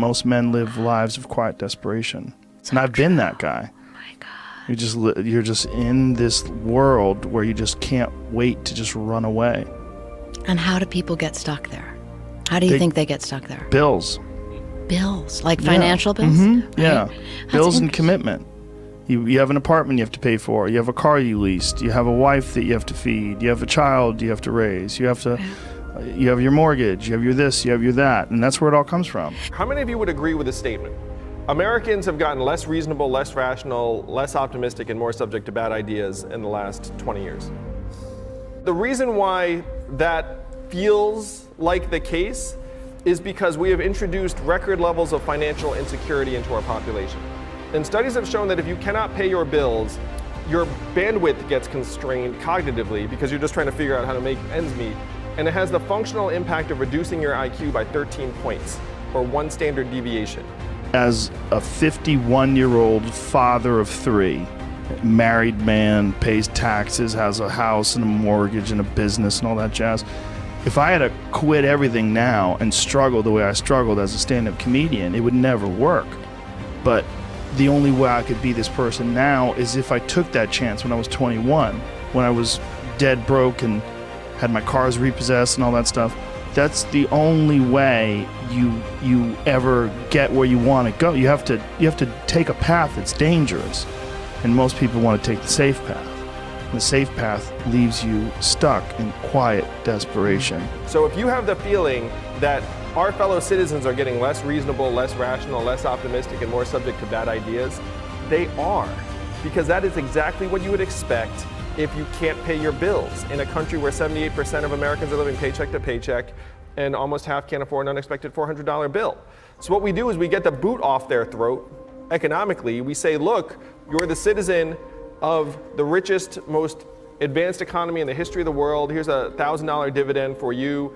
Most men live lives of quiet desperation. And I've been that guy. Oh my God. You're just in this world where you just can't wait to just run away. And how do people get stuck there? How do you think they get stuck there? Bills. Bills, like financial bills? Mm-hmm. Right? Yeah. That's Bills and interesting. commitment. You have an apartment you have to pay for. You have a car you leased. You have a wife that you have to feed. You have a child you have to raise. You have your mortgage. You have your this. You have your that. And that's where it all comes from. How many of you would agree with this statement? Americans have gotten less reasonable, less rational, less optimistic, and more subject to bad ideas in the last 20 years. The reason why that feels like the case is because we have introduced record levels of financial insecurity into our population. And studies have shown that if you cannot pay your bills, your bandwidth gets constrained cognitively because you're just trying to figure out how to make ends meet. And it has the functional impact of reducing your IQ by 13 points, or 1 standard deviation. As a 51-year-old father of 3, married man, pays taxes, has a house and a mortgage and a business and all that jazz, if I had to quit everything now and struggle the way I struggled as a stand-up comedian, it would never work. But the only way I could be this person now is if I took that chance when I was 21, when I was dead broke and had my cars repossessed and all that stuff. That's the only way you ever get where you want to go. You have to take a path that's dangerous, and most people want to take the safe path. And the safe path leaves you stuck in quiet desperation. So if you have the feeling that our fellow citizens are getting less reasonable, less rational, less optimistic, and more subject to bad ideas, they are. Because that is exactly what you would expect if you can't pay your bills in a country where 78% of Americans are living paycheck to paycheck and almost half can't afford an unexpected $400 bill. So what we do is we get the boot off their throat economically. We say, look, you're the citizen of the richest, most advanced economy in the history of the world. Here's a $1,000 dividend for you